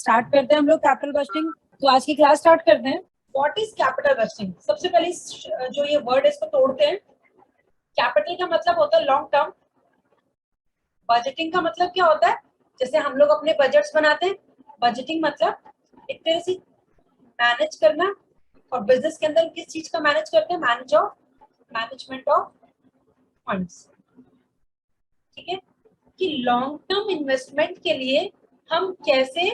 Start करते हैं हम लोग कैपिटल बजटिंग। तो आज की क्लास स्टार्ट करते हैं। What is capital budgeting? सबसे पहले जो ये वर्ड है इसको तोड़ते हैं। कैपिटल का मतलब होता है लॉन्ग टर्म। बजटिंग का मतलब क्या होता है? जैसे हम लोग अपने बजट्स बनाते हैं, बजटिंग मतलब एक तरह से मैनेज करना। और बिजनेस के अंदर किस चीज का मैनेज करते हैं? Management of funds. ठीक है, कि लॉन्ग टर्म इन्वेस्टमेंट के लिए हम कैसे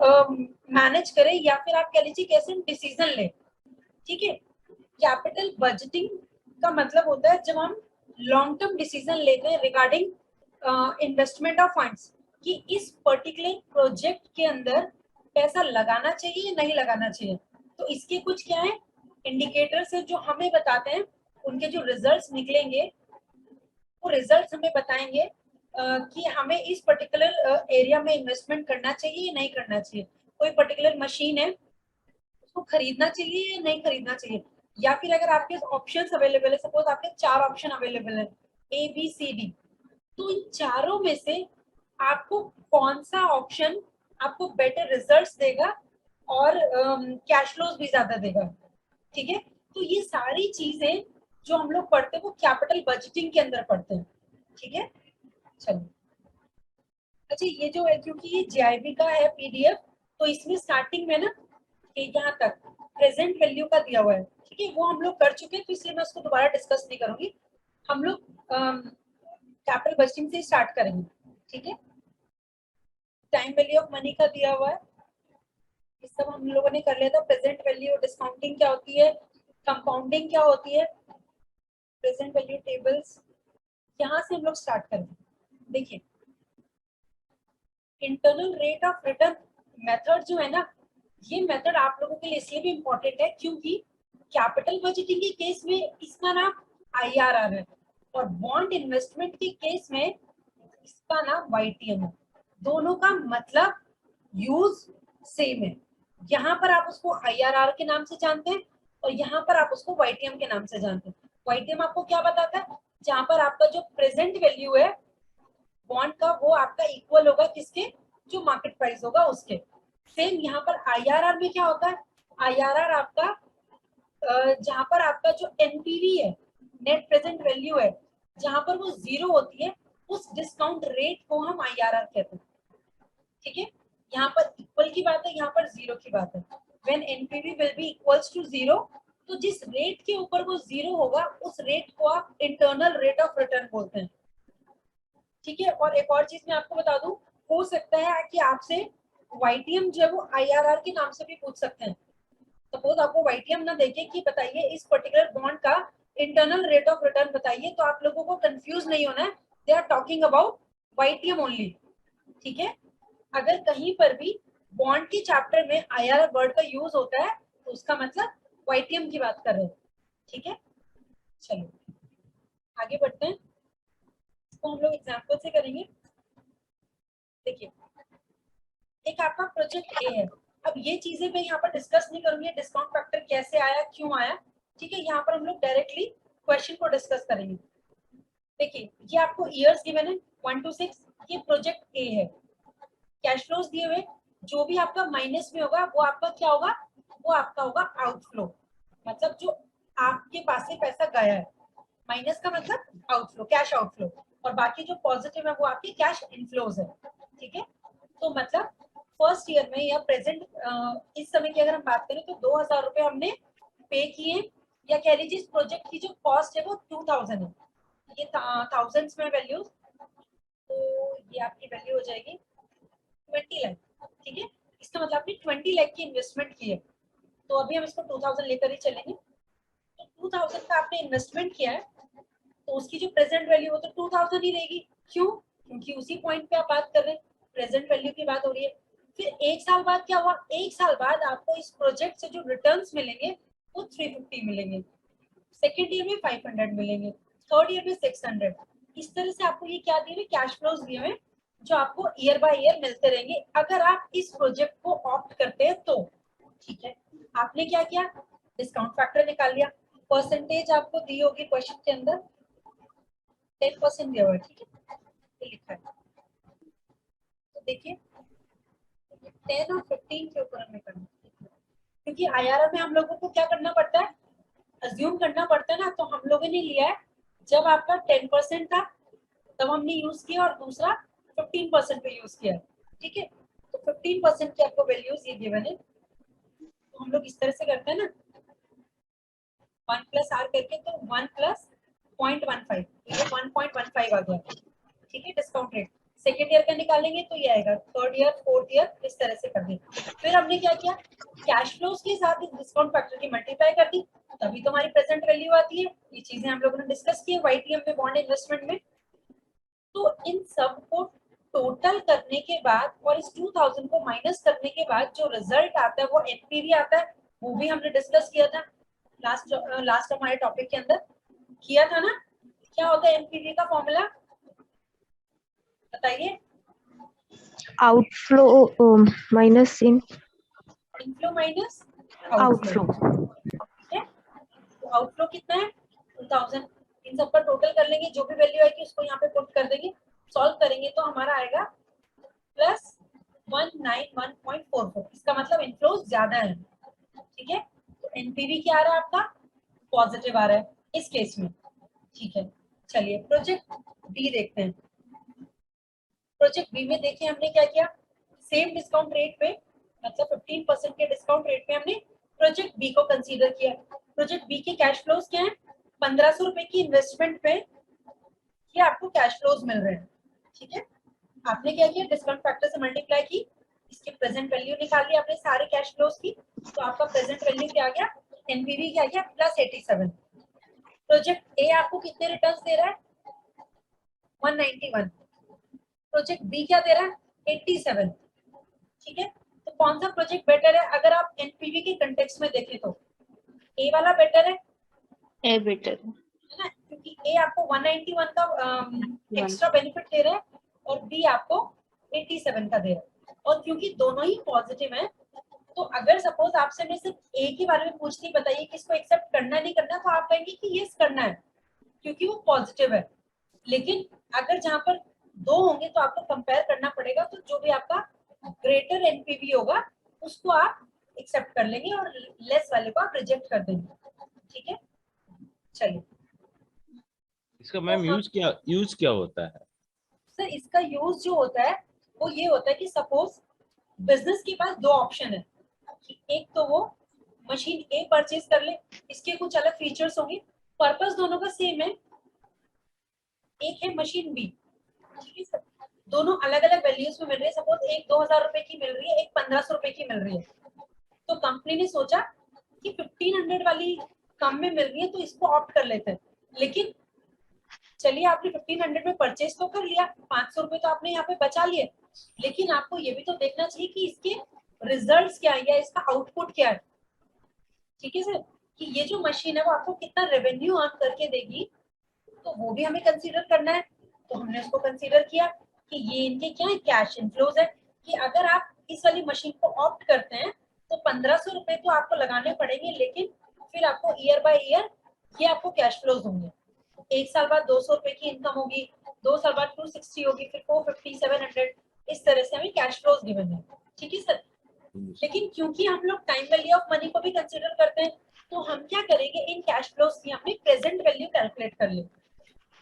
मैनेज करें, या फिर आप कह लीजिए कैसे हम डिसीजन लें। ठीक है, कैपिटल बजटिंग का मतलब होता है जब हम लॉन्ग टर्म डिसीजन लेते हैं रिगार्डिंग इन्वेस्टमेंट ऑफ फंड्स, कि इस पर्टिकुलर प्रोजेक्ट के अंदर पैसा लगाना चाहिए या नहीं लगाना चाहिए। तो इसके कुछ क्या है इंडिकेटर्स है जो हमें बताते हैं, उनके जो रिजल्ट्स निकलेंगे वो रिजल्ट्स हमें बताएंगे कि हमें इस पर्टिकुलर एरिया में इन्वेस्टमेंट करना चाहिए या नहीं करना चाहिए। कोई पर्टिकुलर मशीन है, उसको खरीदना चाहिए या नहीं खरीदना चाहिए। या फिर अगर आपके ऑप्शंस अवेलेबल है, सपोज आपके 4 ऑप्शन अवेलेबल है ए बी सी डी, तो इन चारों में से आपको कौन सा ऑप्शन आपको बेटर रिजल्ट्स देगा और कैश फ्लोज भी ज्यादा देगा। ठीक है, तो ये सारी चीजें जो हम लोग पढ़ते हैं वो कैपिटल बजटिंग के अंदर पढ़ते हैं। ठीक है, चलो। अच्छा, ये जो है क्योंकि ये जीआईबी का है पीडीएफ, तो इसमें स्टार्टिंग में ना यहाँ तक प्रेजेंट वैल्यू का दिया हुआ है। ठीक है, वो हम लोग कर चुके हैं, तो इसलिए मैं उसको दोबारा डिस्कस नहीं करूंगी। हम लोग कैपिटल बजटिंग से स्टार्ट करेंगे। ठीक है, टाइम वैल्यू ऑफ मनी का दिया हुआ है, ये सब हम लोगों ने कर लिया था। प्रेजेंट वैल्यू, डिस्काउंटिंग क्या होती है, कंपाउंडिंग क्या होती है, प्रेजेंट वैल्यू टेबल्स, यहाँ से हम लोग स्टार्ट करेंगे। देखिए, internal rate of return method जो है ना, ये मेथड आप लोगों के लिए इसलिए भी इम्पोर्टेंट है क्योंकि कैपिटल बजटिंग के केस में इसका नाम आईआरआर है, और बॉन्ड इन्वेस्टमेंट के केस में इसका नाम वाईटीएम है। दोनों का मतलब यूज सेम है। यहाँ पर आप उसको आईआरआर के नाम से जानते हैं और यहाँ पर आप उसको वाईटीएम के नाम से जानते हैं। वाईटीएम आपको क्या बताता है? जहाँ पर आपका जो प्रेजेंट वैल्यू है बॉन्ड का, वो आपका इक्वल होगा किसके? जो मार्केट प्राइस होगा उसके। सेम यहाँ पर आईआरआर में क्या होता है? आईआरआर आपका जहां पर आपका जो एनपीवी है, नेट प्रेजेंट वैल्यू है, जहां पर वो जीरो होती है, उस डिस्काउंट रेट को हम आईआरआर कहते हैं। ठीक है, यहाँ पर इक्वल की बात है, यहाँ पर जीरो की बात है। When NPV will be equals to zero, तो जिस रेट के ऊपर वो जीरो होगा उस रेट को आप इंटरनल रेट ऑफ रिटर्न बोलते हैं। ठीक है, और एक और चीज मैं आपको बता दूं, हो सकता है कि आपसे वाईटीएम जो है वो आईआरआर के नाम से भी पूछ सकते हैं। सपोज आपको वाईटीएम ना देके कि बताइए इस पर्टिकुलर बॉन्ड का इंटरनल रेट ऑफ रिटर्न बताइए, तो आप लोगों को कंफ्यूज नहीं होना है, they are talking about YTM only. ठीक है, अगर कहीं पर भी बॉन्ड के चैप्टर में आईआरआर वर्ड का यूज होता है तो उसका मतलब वाईटीएम की बात कर रहे हैं। ठीक है, चलो आगे बढ़ते हैं, इसको हम लोग एग्जाम्पल से करेंगे। देखिए, एक आपका प्रोजेक्ट ए है। अब ये चीजें मैं यहाँ पर डिस्कस नहीं करूंगी, डिस्काउंट फैक्टर कैसे आया, क्यों आया। ठीक है, यहाँ पर हम लोग डायरेक्टली क्वेश्चन को डिस्कस करेंगे। देखिए, ये आपको ईयर्स गिवन है 1 to 6, ये प्रोजेक्ट ए है। कैश फ्लोज दिए हुए, जो भी आपका माइनस में होगा वो आपका क्या होगा? वो आपका होगा आउटफ्लो, मतलब जो आपके पास से पैसा गया है। माइनस का मतलब आउटफ्लो, कैश आउटफ्लो, और बाकी जो पॉजिटिव है वो आपके कैश इनफ्लोज है। ठीक है, तो मतलब फर्स्ट ईयर में या प्रेजेंट इस समय की अगर हम बात करें तो 2000 रुपए हमने पे किए, या कह लीजिए इस प्रोजेक्ट की जो कॉस्ट है वो 2000 है। ये थाउजेंड्स में वैल्यू, तो ये आपकी वैल्यू हो जाएगी 20 लाख। ठीक है, इसका मतलब आपने 20 लाख की इन्वेस्टमेंट की है, तो अभी हम इसको 2000 लेकर ही चलेंगे। तो 2000 का आपने इन्वेस्टमेंट किया है, तो उसकी जो प्रेजेंट वैल्यू हो तो 2000 ही रहेगी। क्यों? क्योंकि उसी पॉइंट पे आप बात कर रहे हैं, प्रेजेंट वैल्यू की बात हो रही है। फिर एक साल बाद क्या हुआ? एक साल बाद आपको इस प्रोजेक्ट से जो रिटर्न्स मिलेंगे वो 350 मिलेंगे, सेकेंड ईयर में 500 मिलेंगे, थर्ड ईयर में 600। इस तरह से आपको ये क्या दिए हुए? कैश फ्लोज दिए हुए, जो आपको ईयर बाय ईयर मिलते रहेंगे अगर आप इस प्रोजेक्ट को ऑप्ट करते हैं तो। ठीक है, आपने क्या किया? डिस्काउंट फैक्टर निकाल लिया, परसेंटेज आपको दी होगी क्वेश्चन के अंदर 10% दिया हुआ है। ठीक है, ये लिखा है, तो देखिए 10 और 15 के ऊपर हमें करना है, क्योंकि आईआरआर में हम लोगों को क्या करना पड़ता है, अज्यूम करना पड़ता है ना। तो हम लोगों ने लिया है जब आपका 10% था तब हमने यूज किया, और दूसरा 15% पे यूज किया, ठीक है। तो 15% की आपको वैल्यूज ये गिवन है, तो हम लोग इस तरह से करते हैं ना, 1 प्लस आर करके, तो 1 प्लस 0.15, तो ये 1.15 आ गया, ठीक है। डिस्काउंट रेट सेकेंड ईयर का निकालेंगे तो ये आएगा, थर्ड ईयर, फोर्थ ईयर, इस तरह से कर देंगे। फिर हमने क्या किया, कैश फ्लोज के साथ इस डिस्काउंट फैक्टर की मल्टीप्लाई कर दी, तभी तो हमारी प्रेजेंट वैल्यू आती है। ये चीजें हम लोगों ने डिस्कस की है वाईटीएम में, बॉन्ड इन्वेस्टमेंट में। तो इन सब को टोटल करने के बाद और इस 2000 को माइनस करने के बाद जो रिजल्ट आता है वो एनपीवी आता है, वो भी हमने डिस्कस किया था लास्ट हमारे टॉपिक के अंदर किया था ना। क्या होता है एनपीवी का फॉर्मूला, बताइए। Outflow minus inflow minus outflow. ठीक है। तो आउटफ्लो कितना है 2000, इन सब का टोटल कर लेंगे, जो भी वैल्यू आएगी उसको यहाँ पे पुट कर देंगे, सॉल्व करेंगे तो हमारा आएगा प्लस 191.44। इसका मतलब इनफ्लोज ज्यादा है, ठीक है। तो एनपीवी क्या आ रहा है आपका, पॉजिटिव आ रहा है इस केस में, ठीक है। चलिए प्रोजेक्ट बी देखते हैं। प्रोजेक्ट बी में देखिए हमने क्या किया, सेम डिस्काउंट रेट पे, मतलब 15% के डिस्काउंट रेट पे हमने प्रोजेक्ट बी को कंसीडर किया। प्रोजेक्ट बी के कैश फ्लोज क्या है, 1500 रुपए की इन्वेस्टमेंट पे ये आपको कैश फ्लोज मिल रहे हैं, ठीक है। आपने क्या किया, डिस्काउंट फैक्टर से मल्टीप्लाई की, इसकी प्रेजेंट वैल्यू निकाल ली आपने सारे कैश फ्लोज की, तो आपका प्रेजेंट वैल्यू क्या आ गया, एनपीवी क्या आ गया प्लस 87। प्रोजेक्ट ए आपको कितने रिटर्न्स दे रहा है, 191। प्रोजेक्ट बी क्या दे रहा है, 87, ठीक है। तो कौन सा प्रोजेक्ट बेटर है, अगर आप एनपीवी के कंटेक्स्ट में देखें तो ए वाला बेटर है ए बेटर ना, क्योंकि ए आपको 191 का एक्स्ट्रा बेनिफिट दे रहा है और बी आपको 87 का दे रहा है, और क्योंकि दोनों ही पॉजिटिव हैं, तो अगर सपोज आपसे मैं सिर्फ ए के बारे में पूछती, बताइए किसको एक्सेप्ट करना नहीं करना, तो आप कहेंगे कि यस करना है क्योंकि वो पॉजिटिव है। लेकिन अगर जहां पर दो होंगे तो आपको कंपेयर करना पड़ेगा, तो जो भी आपका ग्रेटर एनपीवी होगा उसको आप एक्सेप्ट कर लेंगे और लेस वाले को आप रिजेक्ट कर देंगे, ठीक है। चलिए इसका मैम यूज क्या होता है? सर इसका यूज जो होता है वो ये होता है कि सपोज बिजनेस के पास दो ऑप्शन है कि एक तो वो मशीन ए परचेज कर ले, इसके कुछ अलग फीचर्स होंगे, पर्पस दोनों का सेम है, एक है मशीन बी, ठीक है सर। दोनों अलग अलग वैल्यूज में मिल रही है, सपोज एक 2000 रुपए की मिल रही है, एक 1500 रुपए की मिल रही है। तो कंपनी ने सोचा कि 1500 वाली कम में मिल रही है तो इसको ऑप्ट कर लेते हैं। लेकिन चलिए आपने 1500 में परचेज तो कर लिया, 500 रुपए तो आपने यहाँ पे बचा लिए, लेकिन आपको ये भी तो देखना चाहिए कि इसके रिजल्ट्स क्या है या इसका आउटपुट क्या है, ठीक है सर। कि ये जो मशीन है वो आपको कितना रेवेन्यू अर्न करके देगी, तो वो भी हमें कंसीडर करना है। तो हमने उसको कंसीडर किया कि ये इनके क्या है, कैश इनफ्लोज है, कि अगर आप इस वाली मशीन को ऑप्ट करते हैं तो 1500 रुपए तो आपको लगाने पड़ेंगे, लेकिन फिर आपको ईयर बाय ईयर ये आपको कैश फ्लोज होंगे। एक साल बाद 200 रुपए की इनकम होगी, 2 साल बाद 260 होगी, फिर 450, 700, इस तरह से हमें कैश फ्लोज गिवन है, ठीक है सर। लेकिन क्योंकि हम लोग टाइम वैल्यू ऑफ मनी को भी कंसीडर करते हैं, तो हम क्या करेंगे, इन कैश फ्लोज की हमने प्रेजेंट वैल्यू कैलकुलेट कर ली,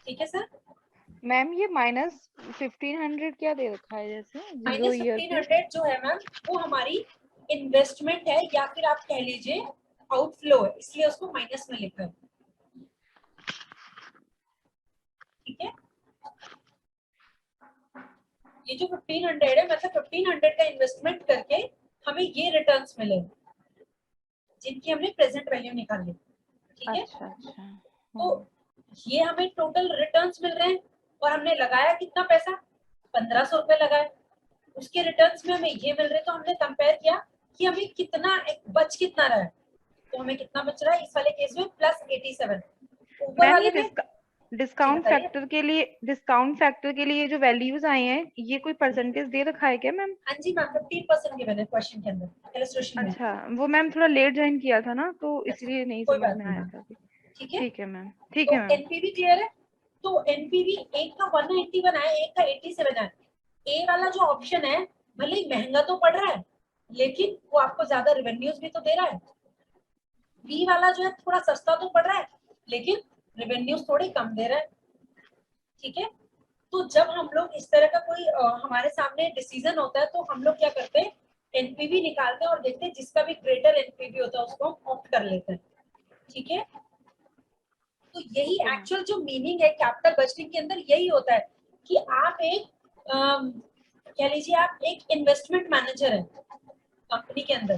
ठीक है सर। मैम ये -1500 क्या दे रखा है, जैसे 0 ईयर पे? -1500 जो है मैम वो हमारी इन्वेस्टमेंट है, या फिर आप कह लीजिए आउटफ्लो है, इसलिए उसको माइनस में लिखा है, ठीक है। ये जो 1500 है, मतलब 1500 का इन्वेस्टमेंट करके हमें ये रिटर्न्स मिले जिनकी हमने प्रेजेंट वैल्यू निकाली, ठीक है। अच्छा अच्छा। तो ये हमें टोटल रिटर्न्स मिल रहे हैं, और हमने लगाया कितना पैसा, 1500 रुपए लगाए, उसके रिटर्न्स में हमें ये मिल रहे, तो हमने कंपेयर किया कि हमें कितना बच कितना रहा है, तो हमें कितना बच रहा है इस वाले केस में प्लस 87। ऊपर मैम वाले ये में डिस्काउंट बताइए। फैक्टर के लिए जो वैल्यूज आए हैं, ये कोई परसेंटेज दे रखा है क्या मैम? हाँ जी मैम, 15% गिवन है क्वेश्चन के अंदर इलस्ट्रेशन में। अच्छा, वो मैम थोड़ा लेट ज्वाइन किया था ना, तो अच्छा, इसलिए नहीं कोई समझ बात में नहीं आया मैम, था अभी। ठीक है। ठीक है मैम, ठीक तो है मैम। एनपीवी क्लियर है, तो एनपीवी एक का 191 आया, एक का 87 आया। ए वाला जो ऑप्शन है भले ही महंगा तो पड़ रहा है लेकिन वो आपको ज्यादा रेवेन्यूज भी तो दे रहा है। बी वाला जो है थोड़ा सस्ता तो पड़ रहा है लेकिन रेवेन्यूज थोड़े कम दे रहा है। ठीक है, तो जब हम लोग इस तरह का कोई हमारे सामने डिसीजन होता है तो हम लोग क्या करते हैं, एनपीवी निकालते हैं और देखते हैं जिसका भी ग्रेटर एनपीवी होता है उसको हम ऑप्ट कर लेते हैं। ठीक है, तो यही एक्चुअल जो मीनिंग है कैपिटल बजटिंग के अंदर, यही होता है कि आप एक कह लीजिए आप एक इन्वेस्टमेंट मैनेजर है कंपनी के अंदर।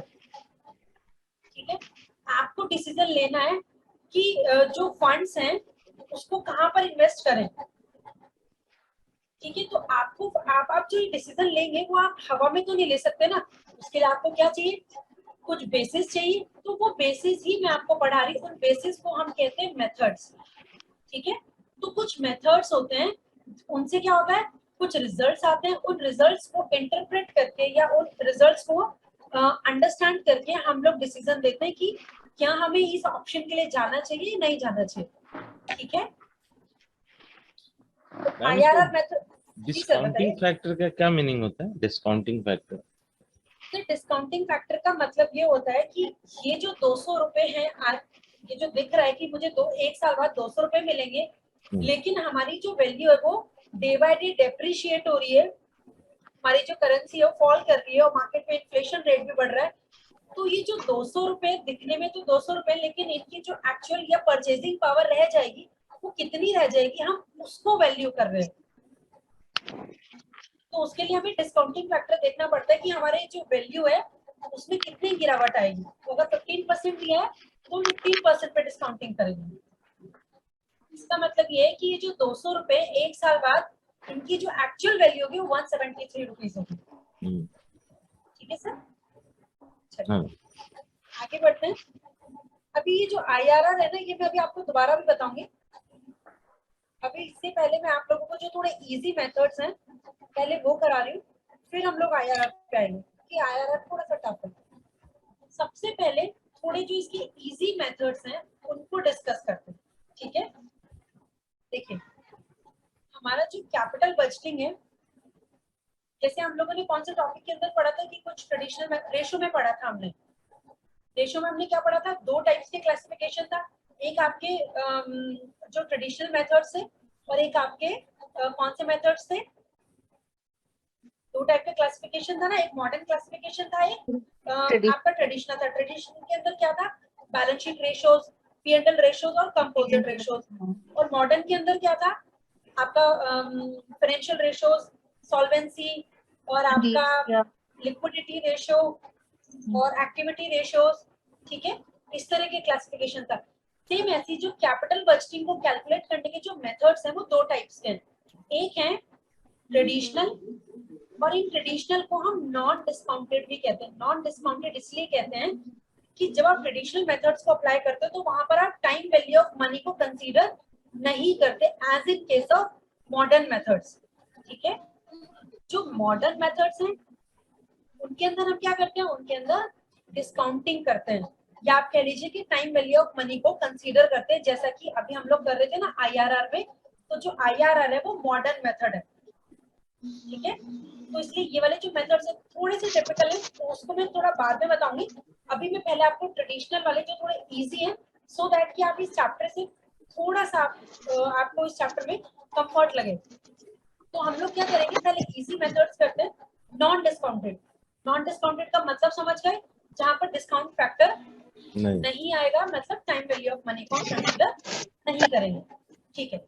ठीक है, आपको डिसीजन लेना है कि जो फंड्स हैं उसको कहाँ पर इन्वेस्ट करें। ठीक है, तो आपको आप जो डिसीजन लेंगे वो आप हवा में तो नहीं ले सकते ना, उसके लिए आपको क्या चाहिए, कुछ बेसिस चाहिए। तो वो बेसिस ही मैं आपको पढ़ा रही हूँ, उन बेसिस को हम कहते हैं मेथड्स। ठीक है, तो कुछ मेथड्स होते हैं, उनसे क्या होता है, कुछ रिजल्ट्स आते हैं, उन रिजल्ट्स को इंटरप्रेट करके या उन रिजल्ट्स को अंडरस्टैंड करके हम लोग डिसीजन लेते हैं कि क्या हमें इस ऑप्शन के लिए जाना चाहिए नहीं जाना चाहिए। ठीक है, तो ma'am IRR method. Discounting factor का क्या मीनिंग होता है? डिस्काउंटिंग फैक्टर, तो डिस्काउंटिंग फैक्टर का मतलब ये होता है कि ये जो 200 रुपए है, ये जो दिख रहा है कि मुझे एक साल बाद 200 रुपए मिलेंगे, लेकिन हमारी जो वैल्यू है वो डे बाय डे डेप्रिशिएट हो रही है, हमारी जो करेंसी है वो फॉल कर रही है और मार्केट में इन्फ्लेशन रेट भी बढ़ रहा है। तो ये जो 200 रुपए दिखने में तो 200 रुपए, लेकिन इनकी जो एक्चुअल या परचेजिंग पावर रह जाएगी वो कितनी रह जाएगी, हम उसको वैल्यू कर रहे हैं। तो उसके लिए हमें डिस्काउंटिंग फैक्टर देखना पड़ता है कि हमारे जो वैल्यू है उसमें कितनी गिरावट आएगी। तो अगर 15% दिया है तो 15% पे डिस्काउंटिंग करेंगे। इसका मतलब ये है कि ये जो 200 रुपए एक साल बाद इनकी जो एक्चुअल वैल्यू होगी वो 173 रुपीज होगी। ठीक है सर, चलिए आगे बढ़ते हैं। अभी ये जो आईआरआर है ना, ये मैं अभी आपको दोबारा भी बताऊंगी। अभी इससे पहले मैं आप लोगों को जो थोड़े इजी मेथड्स हैं पहले वो करा रही हूँ, फिर हम लोग आईआरआर पे आएंगे कि आईआरआर थोड़ा सा टफ है। सबसे पहले थोड़े जो इसके इजी मेथड्स हैं उनको डिस्कस करते हैं। ठीक है, देखिए हमारा जो कैपिटल बजटिंग है, जैसे हम लोगों ने कौन से टॉपिक के अंदर पढ़ा था कि कुछ ट्रेडिशनल रेशो में पढ़ा था हमने। रेशो में हमने क्या पढ़ा था, दो टाइप्स के क्लासिफिकेशन था, एक आपके जो ट्रेडिशनल मेथड्स थे और एक आपके कौन से मेथड्स थे, दो टाइप का क्लासिफिकेशन था ना, एक मॉडर्न क्लासिफिकेशन था, एक आपका ट्रेडिशनल था। ट्रेडिशनल के अंदर क्या था, balance sheet ratios, P&L ratios और कंपोजिट रेशियोज। और मॉडर्न के अंदर क्या था आपका, फाइनेंशियल रेशियोज, सॉल्वेंसी और आपका लिक्विडिटी रेशियो और एक्टिविटी रेशियोज। ठीक है, इस तरह के क्लासिफिकेशन था। सेम ऐसी जो कैपिटल बजटिंग को कैलकुलेट करने के जो मेथड्स हैं वो दो टाइप्स के हैं, एक है ट्रेडिशनल और इन ट्रेडिशनल को हम नॉन डिस्काउंटेड भी कहते हैं। नॉन डिस्काउंटेड इसलिए कहते हैं कि जब आप ट्रेडिशनल मेथड्स को अप्लाई करते हो तो वहां पर आप टाइम वैल्यू ऑफ मनी को कंसीडर नहीं करते as in case of modern methods. ठीक है, जो मॉडर्न मेथड्स हैं उनके अंदर हम क्या करते हैं, उनके अंदर डिस्काउंटिंग करते हैं, या आप कह लीजिए कि टाइम वैल्यू ऑफ मनी को कंसीडर करते हैं, जैसा कि अभी हम लोग कर रहे थे ना आईआरआर में। तो जो आईआरआर है वो मॉडर्न मेथड है। ठीक है, तो इसलिए ये वाले जो मेथड्स है थोड़े से टिपिकल है, तो उसको मैं थोड़ा बाद में बताऊंगी। अभी मैं पहले आपको ट्रेडिशनल वाले जो थोड़े इजी हैं, सो दैट कि आप इस चैप्टर से थोड़ा सा आपको इस चैप्टर में कंफर्ट लगे। तो हम लोग क्या करेंगे, पहले इजी मेथड्स करते हैं। नॉन डिस्काउंटेड, नॉन डिस्काउंटेड का मतलब समझ गए, जहां पर डिस्काउंट फैक्टर नहीं आएगा, मतलब टाइम वैल्यू ऑफ मनी को हम कंसीडर नहीं करेंगे। ठीक है,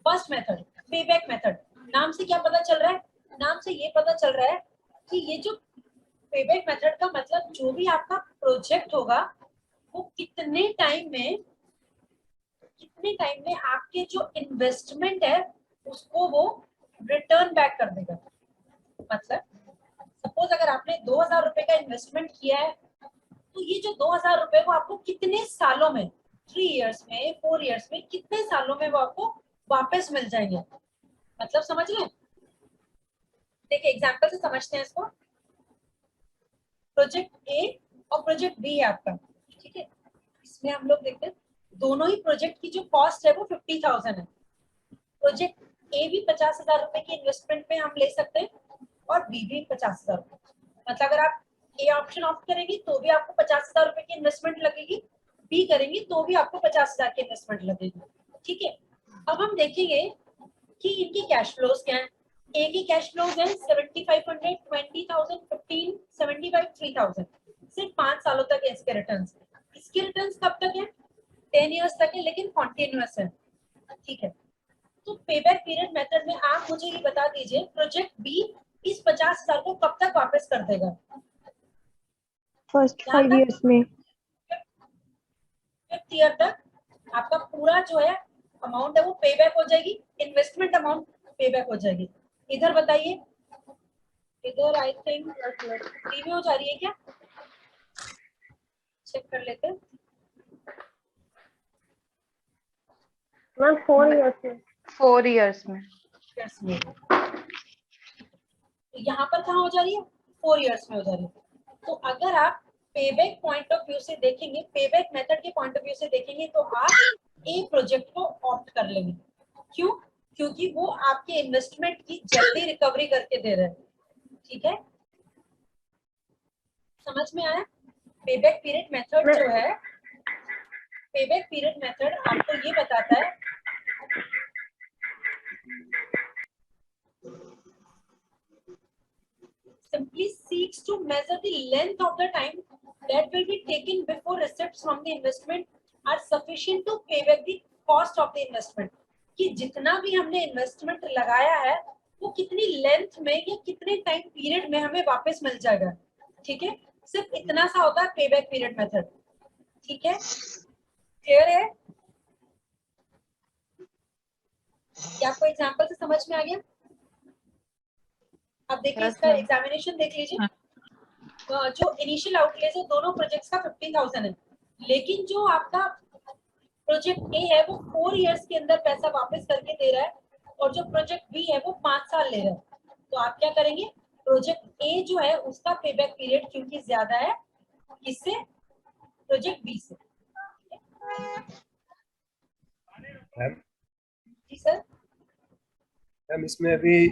फर्स्ट मेथड पेबैक मेथड। नाम से क्या पता चल रहा है, नाम से ये पता चल रहा है कि ये जो पेबैक मेथड का मतलब जो भी आपका प्रोजेक्ट होगा वो कितने टाइम में आपके जो इन्वेस्टमेंट है उसको वो रिटर्न बैक कर देगा। मतलब सपोज अगर आपने 2000 रुपए का इन्वेस्टमेंट किया है तो ये जो 2000 रुपए वो आपको कितने सालों में, 3 इयर्स में, 4 इयर्स में, कितने सालों में वो आपको वापस मिल जाएंगे। मतलब समझ लें, देखिए एग्जांपल से समझते हैं इसको। प्रोजेक्ट ए और प्रोजेक्ट बी है आपका। ठीक है, इसमें हम लोग देखते हैं दोनों ही प्रोजेक्ट की जो कॉस्ट है वो 50,000 है। प्रोजेक्ट ए भी 50,000 रुपए की इन्वेस्टमेंट पे हम ले सकते हैं और बी भी 50,000 रुपए। मतलब अगर आप ए ऑप्शन ऑप्ट करेंगे तो भी आपको 50,000 रुपए की इन्वेस्टमेंट लगेगी, बी करेंगे तो भी आपको 50,000 की इन्वेस्टमेंट लगेगी। ठीक है, अब हम देखेंगे कि इनकी कैश फ्लोज क्या है। ए की कैश फ्लोज है 7500, 20,000, 15, 75, 3000। सिर्फ 5 सालों तक है इसके रिटर्न्स। इसके रिटर्न्स कब तक है? 10 इयर्स तक है, लेकिन कॉन्टिन्यूअस है। ठीक है, तो पेबैक पीरियड मेथड में आप मुझे ये बता दीजिए प्रोजेक्ट बी इस 50,000 को कब तक वापस कर देगा? फर्स्ट यहाँ 5 तक years में। 5th ईयर तक आपका पूरा जो है अमाउंट है वो पे बैक हो जाएगी, इन्वेस्टमेंट अमाउंट पे बैक हो जाएगी। इधर बताइए, इधर आई थिंक टीवी हो जा रही है क्या? चेक कर लेते हैं। मैम 4 years में। 4 years में। Yes, में। तो यहाँ पर कहाँ हो जा रही है? 4 इयर्स में हो जा रही है। तो अगर आप पेबैक पॉइंट ऑफ व्यू से देखेंगे, पेबैक मेथड के पॉइंट ऑफ व्यू से देखेंगे तो आप ए प्रोजेक्ट को ऑप्ट कर लेंगे। क्यों? क्योंकि वो आपके इन्वेस्टमेंट की जल्दी रिकवरी करके दे रहे हैं। ठीक है, समझ में आया? पेबैक पीरियड मेथड जो है, पेबैक पीरियड मेथड आपको ये बताता है simply seeks to measure the length of the time that will be taken before receipts from the investment are sufficient to pay back the cost of the investment। कि जितना भी हमने investment लगाया है वो कितनी लेंथ में या कितने टाइम पीरियड में हमें वापस मिल जाएगा। ठीक है, सिर्फ इतना सा होता है पे बैक पीरियड मेथड। ठीक है, क्लियर है? क्या आपको एग्जांपल से समझ में आ गया? अब देखिए इसका एग्जामिनेशन देख लीजिए। जो इनिशियल आउटलेज है दोनों प्रोजेक्ट्स का 50,000 है, लेकिन जो आपका प्रोजेक्ट ए है वो 4 इयर्स के अंदर पैसा वापस करके दे रहा है, और जो प्रोजेक्ट बी है वो 5 साल ले रहा है। तो आप क्या करेंगे? प्रोजेक्ट ए जो है उसका पेबैक पीरियड क्योंकि ज्यादा है, किससे? प्रोजेक्ट बी से। जी सर। मैम इसमें अभी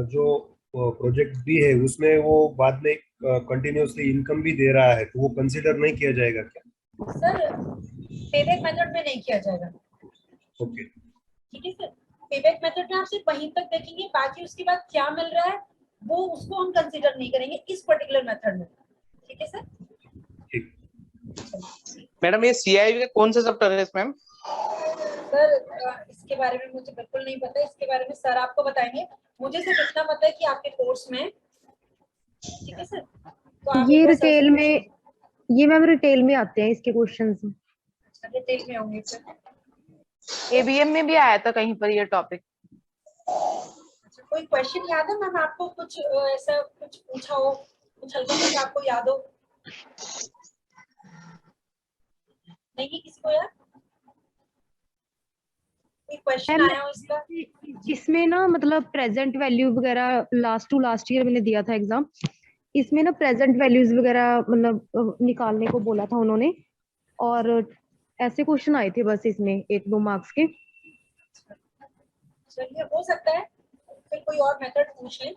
जो प्रोजेक्ट बी है उसमें वो बाद में कंटिन्यूअसली इनकम भी दे रहा है, तो वो कंसीडर नहीं किया जाएगा क्या? सर पेबैक मेथड में नहीं किया जाएगा। ओके, ठीक है सर, पेबैक मेथड में आप सिर्फ वहीं तक देखेंगे, बाकी उसके बाद क्या मिल रहा है वो उसको हम कंसीडर नहीं करेंगे इस पर्टिकुलर मेथड में। ठीक है सर। ठीक। मैडम ये सीआईबी का कौन सा चैप्टर है इसमें? सर इसके बारे में मुझे बिल्कुल नहीं पता, इसके बारे में सर आपको बताएंगे। मुझे सिर्फ इतना पता है कि आपके कोर्स में। ठीक है सर, तो आप ये रिटेल में, ये मैम रिटेल में आते हैं इसके क्वेश्चंस। डिटेल में होंगे फिर। एबीएम में भी आया था कहीं पर ये टॉपिक। अच्छा, कोई क्वेश्चन याद है मैम आपको? कुछ ऐसा कुछ पूछा हो, कुछ हल्का फुल्का आपको याद हो? नहीं किसी को याद? कोई क्वेश्चन आया हो इसका? इसमें ना मतलब प्रेजेंट वैल्यू वगैरह लास्ट टू लास्ट ईयर मैंने दिया था एग्जाम, इसमें ना प्रेजेंट वैल्यूज वगैरह मतलब निकालने को बोला था उन्होंने, और ऐसे क्वेश्चन आए थे बस इसमें 1-2 मार्क्स के। चलिए, हो सकता है फिर कोई और मेथड पूछ लें।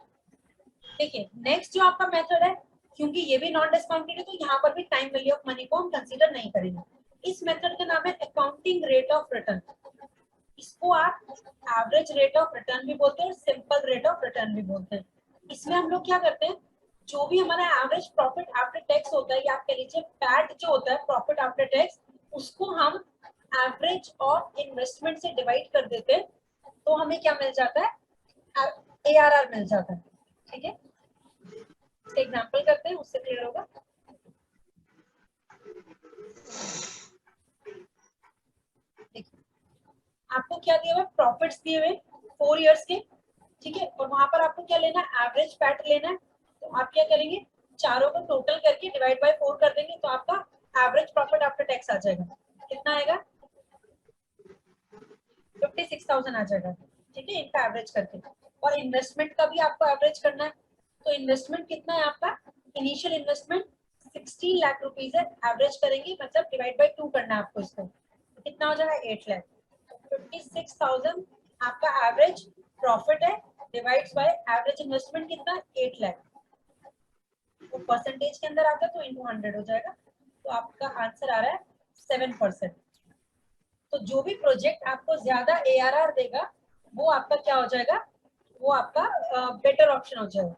देखिए नेक्स्ट जो आपका मेथड है, क्योंकि ये भी नॉन डिस्काउंटेड है तो यहाँ पर भी टाइम वैल्यू ऑफ मनी को हम कंसीडर नहीं करेंगे। इस मेथड का नाम है अकाउंटिंग रेट ऑफ रिटर्न। इसको आप एवरेज रेट ऑफ रिटर्न भी बोलते हैं और सिंपल रेट ऑफ रिटर्न भी बोलते हैं। इसमें हम लोग क्या करते हैं, जो भी हमारा एवरेज प्रॉफिट आफ्टर टैक्स होता है, या आप कह लीजिए पैट जो होता है प्रॉफिट आफ्टर टैक्स, उसको हम एवरेज ऑफ इन्वेस्टमेंट से डिवाइड कर देते हैं, तो हमें क्या मिल जाता है? ARR मिल जाता है। ठीक है, एग्जाम्पल करते हैं उससे क्लियर होगा। देखिए आपको क्या दिया हुआ? प्रॉफिट्स दिए हुए 4 इयर्स के। ठीक है, और वहां पर आपको क्या लेना है? एवरेज पैट लेना है। तो आप क्या करेंगे? चारों को टोटल करके डिवाइड बाय 4 कर देंगे, तो आपका एवरेज प्रॉफिट आफ्टर टैक्स आ जाएगा। कितना आएगा? 56,000 आ जाएगा। ठीक है, इनका एवरेज करके। और इन्वेस्टमेंट का भी आपको एवरेज करना है, तो इन्वेस्टमेंट कितना है आपका? इनिशियल इन्वेस्टमेंट 16 लाख रुपीज है, एवरेज करेंगे मतलब डिवाइड बाय 2 करना है आपको इसको, तो कितना हो जाएगा? 8 लाख। 56,000 आपका एवरेज प्रॉफिट है, डिवाइड्स बाय एवरेज इन्वेस्टमेंट कितना 8 लाख, तो परसेंटेज के अंदर आता है तो इनटू 100 हो जाएगा, तो आपका आंसर आ रहा है 7%। तो जो भी प्रोजेक्ट आपको ज्यादा ARR देगा वो आपका क्या हो जाएगा, वो आपका बेटर ऑप्शन हो जाएगा।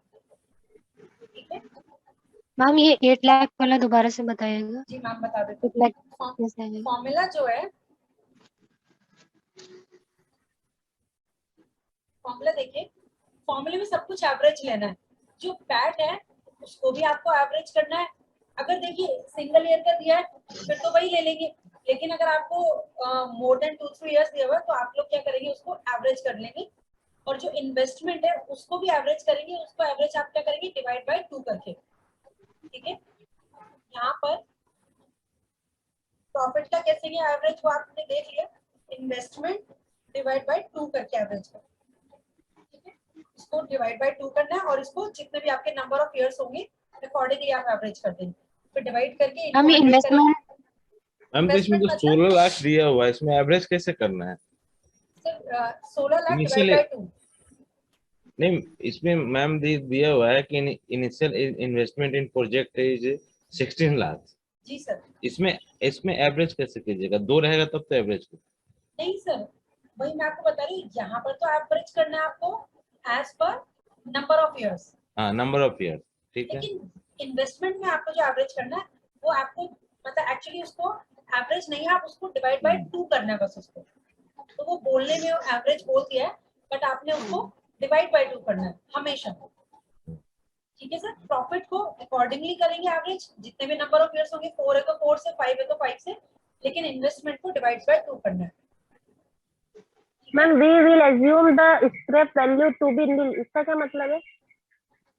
ठीक है मैम ये 8 लाख वाला दोबारा से बताइएगा। जी मैम बता देती 8 लाख हूँ। कैसे आएगा? फॉर्मूला जो है, फॉर्मूला देखिए, फॉर्मूले में सब कुछ एवरेज लेना है, जो पैट है उसको भी आपको एवरेज करना है। अगर देखिए सिंगल ईयर का दिया है फिर तो वही ले लेंगे, लेकिन अगर आपको मोर देन 2-3 इयर्स दिया हुआ है तो आप लोग क्या करेंगे, उसको एवरेज कर लेंगे। और जो इन्वेस्टमेंट है उसको भी एवरेज करेंगे, उसको एवरेज आप क्या करेंगे, डिवाइड बाय 2 करके। ठीक है, यहाँ पर प्रॉफिट का कैसे किया एवरेज वो आपने देख लिया, इन्वेस्टमेंट डिवाइड बाय 2 करके एवरेज कर, ठीक है, इसको डिवाइड बाय 2 करना है और इसको जितने भी आपके नंबर ऑफ इयर्स होंगे अकॉर्डिंगली आप एवरेज कर देंगे, फिर डिवाइड करके हम इनको 100 करेंगे। इन्वेस्टमेंट मैम तो इसमें तो इन्वेस्टमेंट 16 लाख दिया हुआ है, इसमें एवरेज कैसे करना है? मतलब 16 लाख डिवाइड Initially- बाय 2। नहीं, इसमें मैम दिया हुआ है कि initial investment in project is 16 lakh. जी सर। इसमें एवरेज कैसे कीजिएगा? 2 रहेगा तब तो एवरेज। नहीं सर, वही मैं आपको बता रही हूँ, यहाँ पर तो एवरेज करना है आपको as per number of years, हाँ, नंबर ऑफ ईयर, ठीक है। लेकिन इन्वेस्टमेंट में आपको जो एवरेज करना है वो आपको मतलब एक्चुअली उसको एवरेज नहीं है, आप उसको डिवाइड बाय 2 करना है बस उसको। तो वो बोलने में एवरेज बोल दिया है बट आपने उसको डिवाइड बाय 2 करना है हमेशा। ठीक है सर, प्रॉफिट को अकॉर्डिंगली करेंगे एवरेज, जितने भी नंबर ऑफ इयर्स होंगे, 4 है तो 4 से, 5 है तो 5 से, लेकिन इन्वेस्टमेंट को डिवाइड बाय 2 करना है। Ma'am we will assume the scrap value to be nil, इसका क्या मतलब है?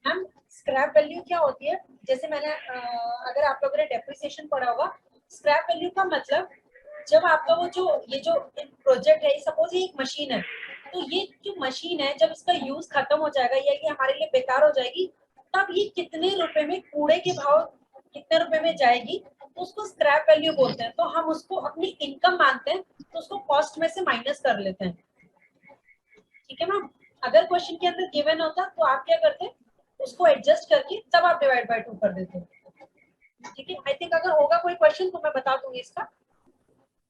मैम स्क्रैप वैल्यू क्या होती है, जैसे मैंने अगर आप लोगों ने डेप्रिसिएशन पढ़ा होगा, स्क्रैप वैल्यू का मतलब जब आपका वो जो ये जो प्रोजेक्ट है, सपोज ये एक मशीन है, तो ये जो मशीन है जब इसका यूज खत्म हो जाएगा या ये हमारे लिए बेकार हो जाएगी, तब ये कितने रुपए में, कूड़े के भाव कितने रुपए में जाएगी, तो उसको स्क्रैप वैल्यू बोलते हैं। तो हम उसको अपनी इनकम मानते हैं, तो उसको कॉस्ट में से माइनस कर लेते हैं। ठीक है मैम, अगर क्वेश्चन के अंदर गिवन होता तो आप क्या करते, उसको एडजस्ट करके तब आप डिवाइड बाय 2 कर देते। ठीक है, आई थिंक अगर होगा कोई क्वेश्चन तो मैं बता दूंगी इसका।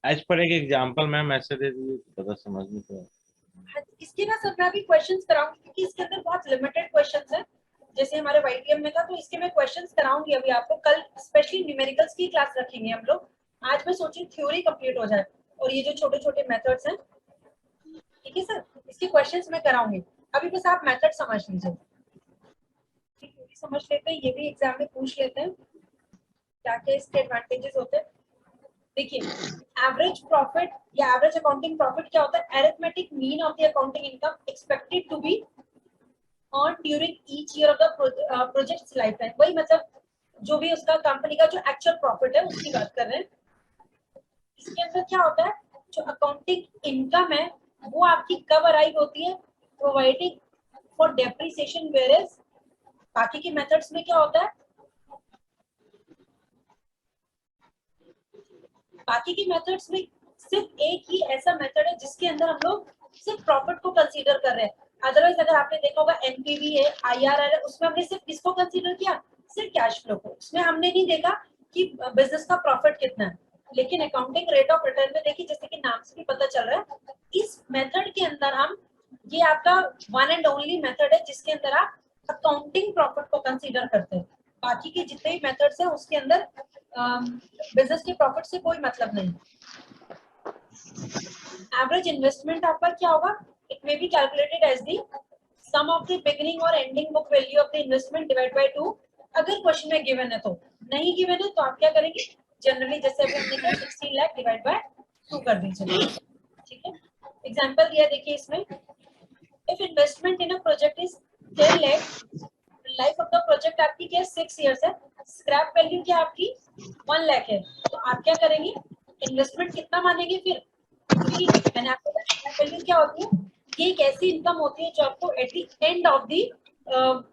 एज पर एक एग्जांपल मैम ऐसे दे दीजिए तो पता समझ में तो। इसके ना सर मैं अभी क्वेश्चंस कराऊंगी क्योंकि इसके अंदर बहुत लिमिटेड क्वेश्चंस हैं, जैसे हमारे YTM में था, तो इसके मैं क्वेश्चंस कराऊंगी अभी आपको। कल स्पेशली न्यूमेरिकल्स की क्लास रखेंगे हम लोग, आज मैं सोची थ्योरी कंप्लीट हो जाए और ये जो छोटे छोटे मेथड्स हैं, ठीक है सर, इसके क्वेश्चंस मैं कराऊंगी। अभी बस आप मेथड समझ लीजिए, ठीक है, समझ लेते हैं, ये भी एग्जाम में पूछ लेते हैं क्या क्या इसके एडवांटेजेस होते हैं। देखिए, एवरेज प्रॉफिट या एवरेज अकाउंटिंग प्रॉफिट क्या होता है, arithmetic mean of the accounting income expected to be earn during each year of the project's lifetime. वही मतलब जो भी उसका कंपनी का जो एक्चुअल प्रॉफिट है उसकी बात कर रहे हैं। इसके अंदर क्या होता है, जो अकाउंटिंग इनकम है वो आपकी कब अराइव होती है, प्रोवाइडिंग फॉर डेप्रिसिएशन, वेयरएज बाकी के मेथड्स में क्या होता है, बाकी के मेथड्स में सिर्फ एक ही ऐसा मेथड है जिसके अंदर हम लोग सिर्फ प्रॉफिट को कंसीडर कर रहे हैं। अदरवाइज अगर आपने देखा होगा एनपीवी है, IRR है, उसमें हमने सिर्फ किसको कंसीडर किया, सिर्फ कैश फ्लो को। उसमें हमने नहीं देखा कि बिजनेस का प्रॉफिट कितना है। लेकिन अकाउंटिंग रेट ऑफ रिटर्न में देखिए, जैसे कि नाम से भी पता चल रहा है, इस मेथड के अंदर हम, ये आपका वन एंड ओनली मेथड है जिसके अंदर आप अकाउंटिंग प्रॉफिट को कंसीडर करते हैं। बाकी के जितने भी मेथड्स हैं उसके अंदर बिजनेस के प्रॉफिट से कोई मतलब नहीं। एवरेज इन्वेस्टमेंट आपका क्या होगा, it may be calculated as the sum of the beginning और ending book value of the investment divide by 2। अगर क्वेश्चन में गिवन है, तो नहीं गिवन है तो आप क्या करेंगे, जनरली जैसे अभी हमने किया 16 लाख डिवाइड बाय 2 कर दीजिए। ठीक है, एग्जांपल दिया देखिए इसमें, if investment in a project is 10 lakh, life of the project आपकी क्या 6 इयर्स है, स्क्रैप वैल्यू क्या आपकी 1 लाख है, तो आप क्या करेंगे, इन्वेस्टमेंट कितना मानेंगे फिर, क्योंकि मैंने आपको बताया स्क्रैप वैल्यू क्या होती है, ये एक ऐसी इनकम होती है जो आपको at the end of the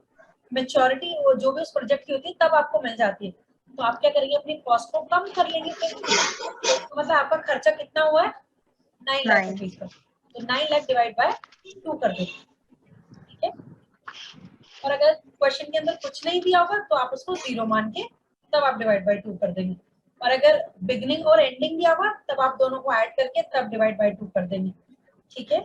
maturity जो भी उस प्रोजेक्ट की होती है तब आपको मिल जाती है। तो आप क्या करेंगे, अपनी कॉस्ट को कम कर लेंगे फिर, तो मतलब आपका खर्चा कितना हुआ है, 9 लाख रुपीज का, तो 9 लाख डिवाइड बाय 2 कर देंगे। ठीक है, और अगर क्वेश्चन के अंदर कुछ नहीं दिया होगा तो आप उसको 0 मान के तब आप डिवाइड बाय 2 कर देंगे, और अगर बिगनिंग और एंडिंग दिया होगा तब आप दोनों को ऐड करके तब डिवाइड बाय 2 कर देंगे। ठीक है,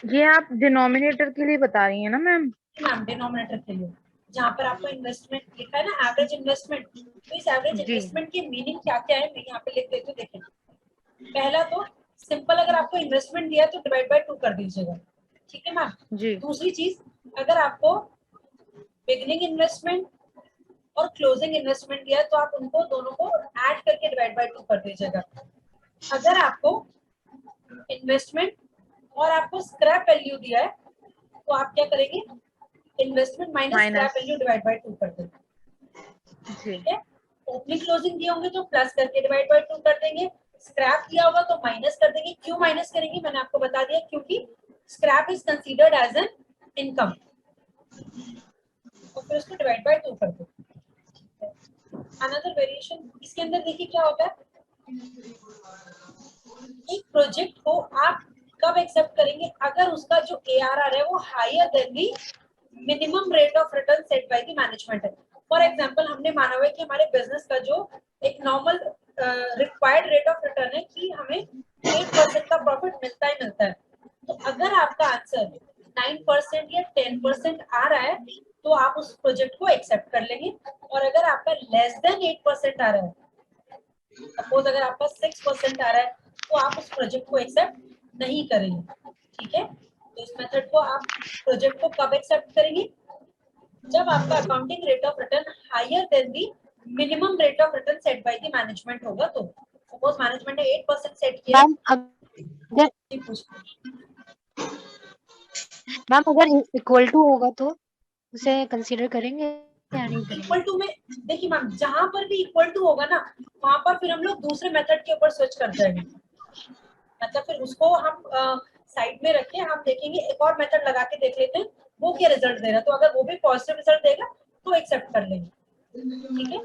ये आप डिनोमिनेटर के लिए बता रही हैं ना मैम? मैम डिनोमिनेटर के लिए जहाँ पर आपको इन्वेस्टमेंट लिखा है ना, एवरेज इन्वेस्टमेंट, तो इस एवरेज जी। इन्वेस्टमेंट की मीनिंग क्या क्या है मैं यहाँ पे लिख देती हूँ। देखें, पहला तो सिंपल, अगर आपको इन्वेस्टमेंट दिया तो डिवाइड बाय 2 कर दीजिएगा। ठीक है मैम। जी। दूसरी चीज, अगर आपको बिगनिंग इन्वेस्टमेंट और क्लोजिंग इन्वेस्टमेंट दिया तो आप उनको दोनों को ऐड करके डिवाइड बाय 2 कर दीजिएगा। अगर आपको इन्वेस्टमेंट और आपको स्क्रैप वैल्यू दिया है तो आप क्या करेंगे, investment minus scrap value divide by 2 कर देंगे। ठीक है, ओपनिंग क्लोजिंग दिए होंगे तो प्लस करके डिवाइड बाय 2 कर देंगे, स्क्रैप दिया होगा तो माइनस कर देंगे। क्यों माइनस करेंगे मैंने आपको बता दिया, क्योंकि scrap is considered as an income, और फिर उसको डिवाइड बाय 2 कर दो। अनदर वेरिएशन इसके अंदर देखिए क्या होता है, एक प्रोजेक्ट को आप कब एक्सेप्ट करेंगे, अगर उसका जो ARR है वो higher than the minimum rate of return set by the management है। फॉर एग्जांपल हमने माना हुआ है कि हमारे बिजनेस का जो एक normal required rate of return है कि हमें 8% का प्रॉफिट मिलता ही मिलता है, तो अगर आपका आंसर 9% या 10% आ रहा है तो आप उस प्रोजेक्ट को एक्सेप्ट कर लेंगे, और अगर आपका लेस देन 8% आ रहा है, सपोज अगर आपका 6% आ रहा है तो आप उस प्रोजेक्ट को एक्सेप्ट नहीं करेंगे। ठीक है, तो इस मेथड को आप प्रोजेक्ट को कब एक्सेप्ट करेंगे, जब आपका accounting rate of return higher than the minimum rate of return set by the management होगा। तो सपोज मैनेजमेंट ने 8% सेट किया, मैम अगर इक्वल टू होगा तो उसे कंसीडर करेंगे या नहीं करेंगे? इक्वल टू में देखिए मैम, जहां पर भी इक्वल टू होगा ना वहां पर फिर हम लोग दूसरे मेथड के ऊपर स्विच कर जाएंगे, मतलब फिर उसको हम साइड में रख के हम देखेंगे, एक और मेथड लगा के देख लेते हैं वो क्या रिजल्ट दे रहा है, तो अगर वो भी पॉजिटिव रिजल्ट देगा तो एक्सेप्ट कर लेंगे। ठीक है,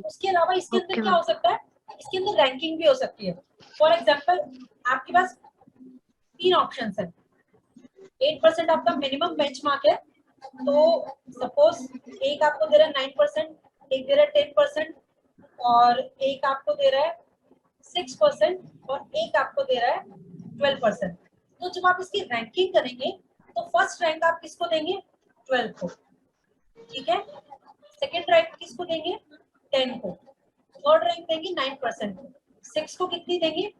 उसके अलावा इसके अंदर क्या हो सकता है, इसके अंदर रैंकिंग भी हो सकती है। फॉर एग्जांपल आपके पास 3 ऑप्शंस है, 8% आपका मिनिमम बेंचमार्क है, तो सपोज एक आपको दे रहा है 9%, एक दे रहा है 10%, और एक आपको दे रहा है 6%, और एक आपको दे रहा है 12%। तो जब आप इसकी रैंकिंग करेंगे तो फर्स्ट रैंक आप किसको देंगे, 12 को। ठीक है, सेकेंड रैंक किसको देंगे, 10 को, थर्ड रैंक देंगे 9% को, 6 को कितनी देंगे,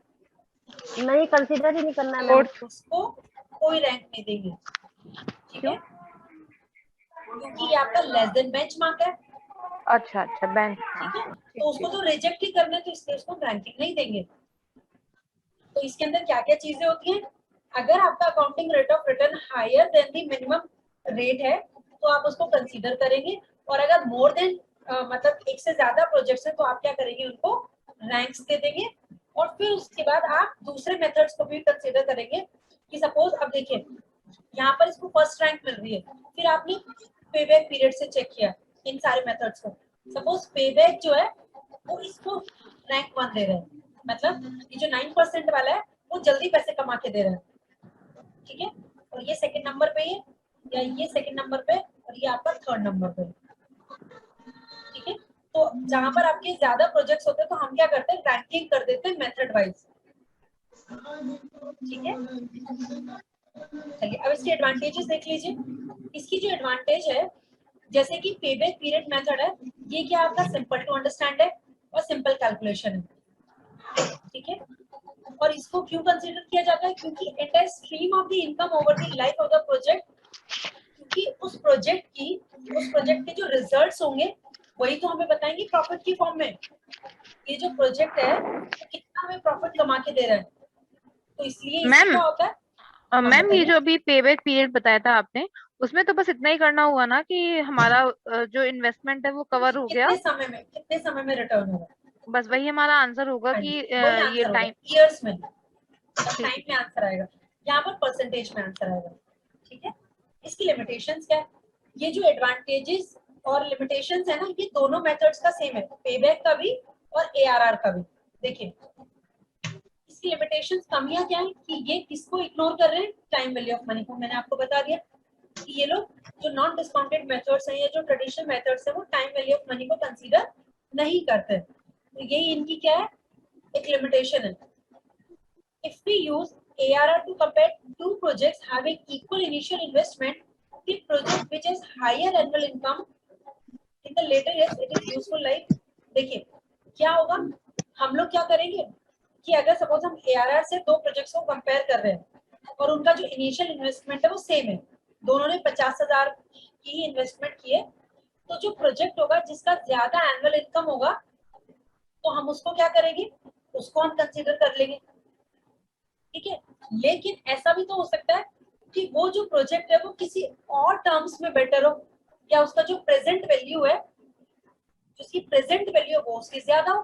नहीं कंसीडर ही नहीं करना है मैम उसको कोई रैंक नहीं देंगे। ठीक है, क्योंकि ये आपका लेस देन बेंचमार्क है। अच्छा अच्छा, बैंक। ठीक है, तो उसको तो रिजेक्ट ही करना है, तो इसलिए उसको रैंकिंग नहीं देंगे। तो इसके अंदर क्या क्या चीजें होती हैं, अगर आपका accounting rate of return higher than the minimum rate है तो आप उसको कंसीडर करेंगे, और अगर मोर देन मतलब एक से ज्यादा प्रोजेक्ट्स है तो आप क्या करेंगे, उनको रैंक्स दे देंगे, और फिर उसके बाद आप दूसरे मेथड्स को भी कंसीडर करेंगे कि सपोज अब देखिए यहाँ पर इसको फर्स्ट रैंक मिल रही है, फिर आपने पेबैक पीरियड से चेक किया इन सारे मेथड्स को, सपोज पेबैक जो है वो इसको रैंक 1 दे रहे हैं, मतलब ये जो 9% वाला है वो जल्दी पैसे कमा के दे रहा है। ठीक है, और ये सेकंड नंबर पे है, या ये सेकंड नंबर पे, और ये आपका थर्ड नंबर पे। ठीक है, तो जहां पर आपके ज्यादा प्रोजेक्ट्स होते हैं तो हम क्या करते हैं, रैंकिंग कर देते हैं मेथड वाइज। ठीक है, चलिए अब इसके एडवांटेजेस देख लीजिए। इसकी जो एडवांटेज है, जैसे कि पेबैक पीरियड मेथड है, ये क्या आपका सिंपल टू अंडरस्टैंड है और सिंपल कैलकुलेशन है। ठीक है, और इसको क्यों कंसीडर किया जाता है, क्योंकि it is stream of the income over the life of the project, क्योंकि उस प्रोजेक्ट के जो रिजल्ट्स होंगे वही तो हमें बताएंगे प्रॉफिट की फॉर्म में, ये जो प्रोजेक्ट है वो कितना हमें प्रॉफिट कमा के दे रहा है, तो इसलिए इसमें क्या होता है। मैम ये जो अभी पेबैक पीरियड बताया था आपने, उसमें तो बस इतना ही करना हुआ ना कि हमारा जो इन्वेस्टमेंट है वो कवर हो गया, कितने समय में रिटर्न होगा, बस वही हमारा आंसर होगा कि ये टाइम ईयर्स में, टाइम में आंसर आएगा, यहाँ पर परसेंटेज में आंसर आएगा। ठीक है, इसकी लिमिटेशंस क्या है, ये जो एडवांटेजेस और लिमिटेशंस है ना, ये दोनों मेथड्स का सेम है, पेबैक का भी और ARR का भी। देखिए इसकी लिमिटेशंस, कमियां क्या है कि ये किसको इग्नोर कर रहे हैं, टाइम वैल्यू ऑफ मनी को। मैंने आपको बता दिया कि ये लोग जो नॉन डिस्काउंटेड मेथड्स हैं या जो ट्रेडिशनल मेथड्स हैं वो टाइम वैल्यू ऑफ मनी को कंसीडर नहीं करते। तो यही इनकी क्या है, एक लिमिटेशन है। If we use ARR to compare two projects having equal initial investment, the project which has higher annual income in the later years, it is useful like, देखिए क्या होगा, हम लोग क्या करेंगे कि अगर सपोज हम ARR से दो प्रोजेक्ट्स को कंपेयर कर रहे हैं और उनका जो इनिशियल इन्वेस्टमेंट है वो सेम है, दोनों ने 50,000 की इन्वेस्टमेंट की है, तो जो प्रोजेक्ट होगा जिसका ज्यादा एनुअल इनकम होगा तो हम उसको क्या करेंगे, उसको हम कंसीडर कर लेंगे, ठीक है। लेकिन ऐसा भी तो हो सकता है कि वो जो प्रोजेक्ट है वो किसी और टर्म्स में बेटर हो, या उसका जो प्रेजेंट वैल्यू है, जिसकी प्रेजेंट वैल्यू है वो उसकी ज्यादा हो।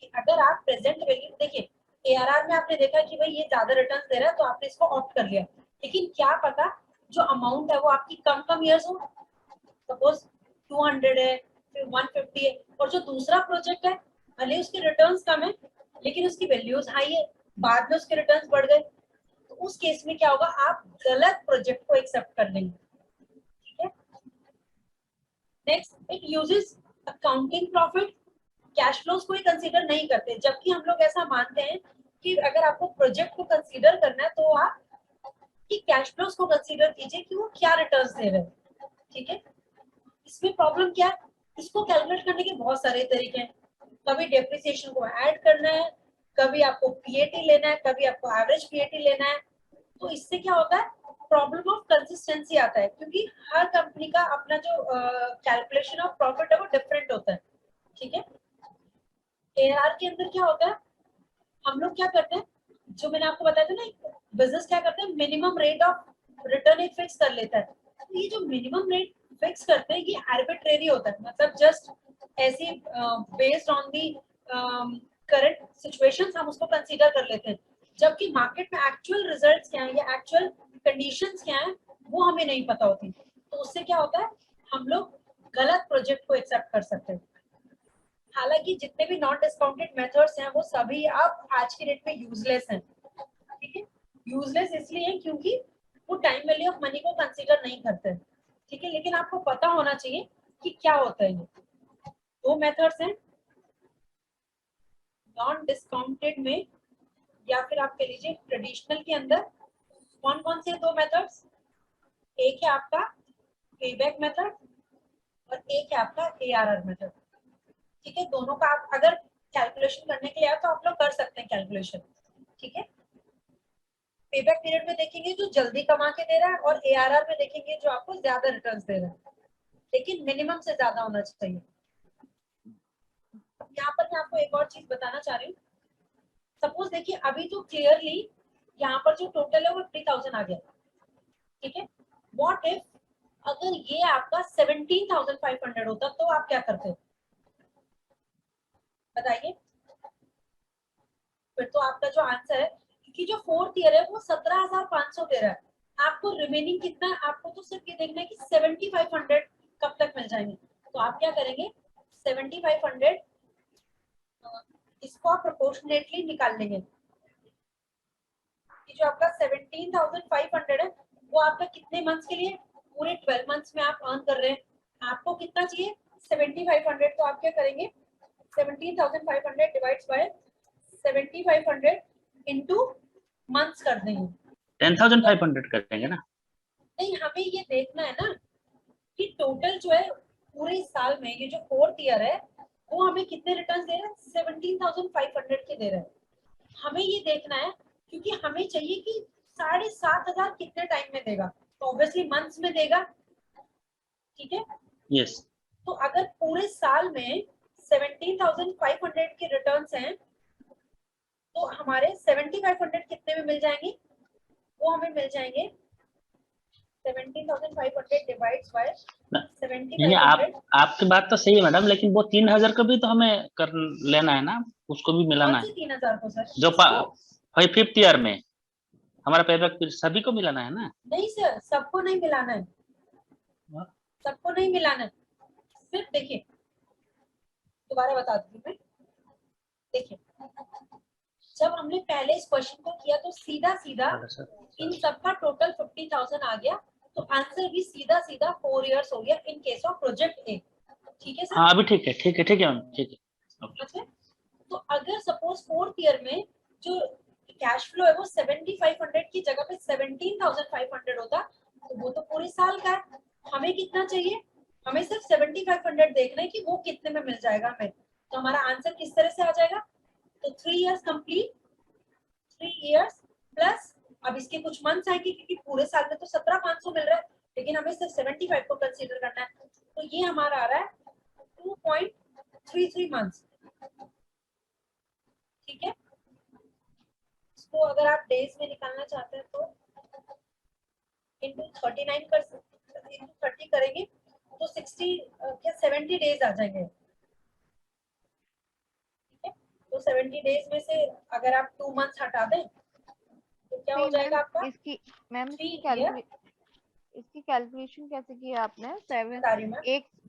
कि अगर आप प्रेजेंट वैल्यू देखिए, ARR में आपने देखा कि भाई ये ज्यादा रिटर्न दे रहा है तो आपने इसको ऑप्ट कर लिया, लेकिन क्या पता जो अमाउंट है वो आपकी कम कम ईयर्स हो, सपोज 200 है, फिर 150 है, और जो दूसरा प्रोजेक्ट है भले उसके रिटर्न्स कम है लेकिन उसकी वैल्यूज हाई है, बाद में उसके रिटर्न्स बढ़ गए, तो उस केस में क्या होगा, आप गलत प्रोजेक्ट को एक्सेप्ट कर लेंगे, ठीक है। Next, it uses accounting profit, cash flows को ही कंसीडर नहीं करते, जबकि हम लोग ऐसा मानते हैं कि अगर आपको प्रोजेक्ट को कंसीडर करना है तो आप कि कैश फ्लोज को कंसीडर कीजिए कि वो क्या रिटर्न्स दे रहे हैं, ठीक है। इसमें प्रॉब्लम क्या है, इसको कैलकुलेट करने के बहुत सारे तरीके हैं, कभी डेप्रिसिएशन को ऐड करना है, कभी आपको पीएटी लेना है, कभी आपको एवरेज पीएटी लेना है, तो इससे क्या होता है, प्रॉब्लम ऑफ कंसिस्टेंसी आता है, क्योंकि हर कंपनी का अपना जो कैलकुलेशन ऑफ प्रॉफिट है वो डिफरेंट होता है, ठीक है। ARR के अंदर क्या होता है, हम लोग क्या करते हैं, जो मैंने आपको बताया था ना, बिजनेस क्या करते हैं, मिनिमम रेट ऑफ रिटर्न एक फिक्स कर लेता है, तो ये जो मिनिमम रेट फिक्स करते हैं ये आर्बिट्रेरी होता है, मतलब जस्ट ऐसे based on the current situations हम उसको कंसीडर कर लेते हैं, जबकि मार्केट में एक्चुअल रिजल्ट्स क्या है या एक्चुअल कंडीशंस क्या है वो हमें नहीं पता होती, तो उससे क्या होता है, हम लोग गलत प्रोजेक्ट को एक्सेप्ट कर सकते हैं। हालांकि जितने भी नॉन डिस्काउंटेड मेथड्स हैं वो सभी अब आज के डेट में यूजलेस हैं, ठीक है। यूजलेस इसलिए है क्योंकि वो टाइम वैल्यू ऑफ मनी को कंसीडर नहीं करते, ठीक है, लेकिन आपको पता होना चाहिए कि क्या होता है। ये दो मेथड्स हैं नॉन डिस्काउंटेड में, या फिर आप कह लीजिए ट्रेडिशनल के अंदर, कौन कौन से दो मेथड्स, एक है आपका पेबैक मेथड और एक है आपका ARR मेथड, ठीक है। दोनों का आप अगर कैलकुलेशन करने के लिए आए तो आप लोग कर सकते हैं कैलकुलेशन, ठीक है। पेबैक पीरियड में देखेंगे जो जल्दी कमा के दे रहा है, और ARR में देखेंगे जो आपको ज्यादा रिटर्न्स दे रहा है, लेकिन मिनिमम से ज्यादा होना चाहिए। यहाँ पर मैं आपको एक और चीज बताना चाह रही हूँ, सपोज देखिए अभी तो क्लियरली यहाँ पर जो टोटल है वो 50,000 आ गया, ठीक है। व्हाट इफ अगर ये आपका 17,500 होता तो आप क्या करते, बताइए। फिर तो आपका जो आंसर है, क्योंकि जो फोर्थ ईयर है वो 17,500 दे रहा है, आपको रिमेनिंग कितना, आपको तो सिर्फ ये देखना है कि 7,500 कब तक मिल जाएंगे, तो आप क्या करेंगे, 7,500 इसको आप प्रोपोर्शनेटली निकाल लेंगे, कि जो आपका 17,500 है वो आपका कितने मंथ्स के लिए, पूरे 12 मंथ्स में आप अर्न कर रहे हैं, आपको कितना चाहिए 7,500, तो आप क्या करेंगे 17,500 डिवाइड्स बाय 7,500 इनटू मंथ्स कर देंगे, 10,500 कर देंगे ना। नहीं, हमें ये देखना है ना कि टोटल जो है पूरे साल में ये जो फोर्थ ईयर है वो हमें कितने रिटर्न दे रहा है, 17,500 के दे रहा है। हमें ये देखना है क्योंकि हमें चाहिए कि 7,500 कितने टाइम में देगा, तो ऑब्वियसली मंथ्स में देगा, ठीक है। यस। तो अगर पूरे साल में 17,500 के रिटर्न्स हैं तो हमारे 7,500 कितने में मिल जाएंगे, वो हमें मिल जाएंगे 17,500 डिवाइड्स बाय नहीं, 7,500। आपकी बात तो सही है मैडम, लेकिन वो 3,000 का भी तो हमें कर लेना है ना, उसको भी मिलाना है। 3,000 को सर, जो 5th ईयर में हमारा पेबैक सभी को मिलाना है ना। नहीं सर, सबको नहीं मिलाना है, सबको नहीं मिलाना है, सिर्फ देखिए दोबारा बता दूं मैं, देखिए जब हमने पहले इस क्वेश्चन को किया तो सीधा सीधा इन सबका टोटल 50,000 आ गया, तो आंसर भी सीधा सीधा 4 इयर्स हो गया इन केस ऑफ प्रोजेक्ट ए। ठीक है सर? हाँ अभी ठीक है, ठीक है, ठीक है मैम, ठीक है। अच्छा, तो अगर सपोज 4th ईयर में जो कैश फ्लो है वो 7500 की जगह पे 17500 होता, तो वो तो पूरे साल का है। हमें कितना चाहिए? हमें सिर्फ 7500 देखना है कि वो कितने में मिल जाएगा हमें। तो हमारा आंसर किस तरह से आ जाएगा? तो 3 इयर्स कंप्लीट, 3 इयर्स प्लस अब इसके कुछ मंथ्स आएंगे क्योंकि पूरे साल में तो 17500 मिल रहा है, लेकिन हमें सिर्फ 75 को कंसीडर करना है। तो ये हमारा आ रहा है 2.33 मंथ्स। ठीक है, इसको अगर आप डेज में निकालना चाहते हैं तो इंटू 39 कर सकते, इंटू 30 करेंगे तो 60 क्या 70 डेज आ जाएंगे। ठीक है, तो 70 डेज में से अगर आप 2 मंथ्स हटा दें तो क्या हो जाएगा आपका? इसकी मैम इसकी कैलकुलेशन कैसे की है आपने? में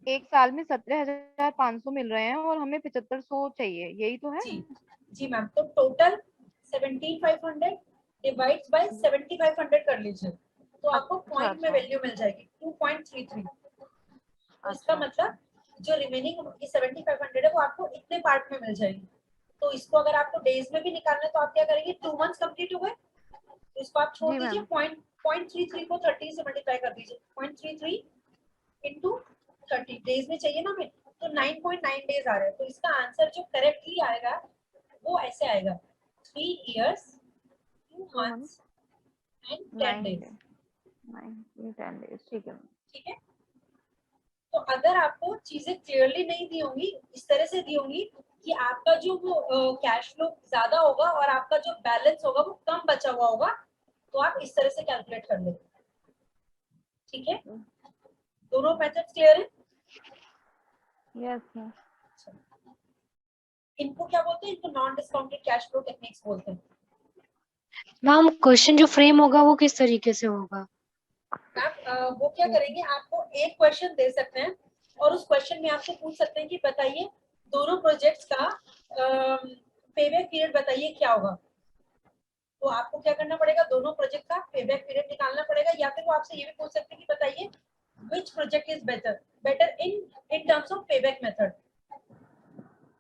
एक साल में 17,500 मिल रहे हैं और हमें 7500 चाहिए, यही तो है? जी मैम, तो टोटल 17500 डिवाइड्स बाय 7500 कर लीजिए, तो आपको पॉइंट में वैल्यू मिल जाएगी 2.33। तो इसका मतलब जो रिमेनिंग ये 7500 है वो आपको इतने पार्ट में मिल जाएगी। तो इसको अगर आपको डेज में भी निकालना है तो आप क्या करेंगे? 2 मंथ्स कंप्लीट हो गए, तो इसको आप छोड़ दीजिए, 0.33 को 30 से मल्टीप्लाई कर दीजिए, 0.33 इंटू 30 डेज में चाहिए ना हमें, तो 9.9 डेज आ रहे हैं। तो इसका आंसर जो करेक्टली आएगा वो ऐसे आएगा 3 years 2 months and 10 days. 10 days, ठीक है। ठीक है, तो अगर आपको चीजें क्लियरली नहीं दी होंगी, इस तरह से दी होंगी कि आपका जो वो कैश फ्लो ज्यादा होगा और आपका जो बैलेंस होगा वो कम बचा हुआ होगा, तो आप इस तरह से कैलकुलेट कर लें। ठीक है, दोनों मेथड्स क्लियर है? यस। इनको क्या बोलते हैं? इनको non discounted cash flow techniques बोलते हैं। मैम क्वेश्चन जो फ्रेम होगा वो किस तरीके से होगा? मैम वो क्या करेंगे, आपको एक क्वेश्चन दे सकते हैं और उस क्वेश्चन में आपसे पूछ सकते हैं कि बताइए दोनों प्रोजेक्ट्स का पेबैक पीरियड बताइए क्या होगा। तो आपको क्या करना पड़ेगा? दोनों प्रोजेक्ट का पेबैक पीरियड निकालना पड़ेगा, या फिर वो आपसे ये भी पूछ सकते हैं कि बताइए which project is better in terms of payback method.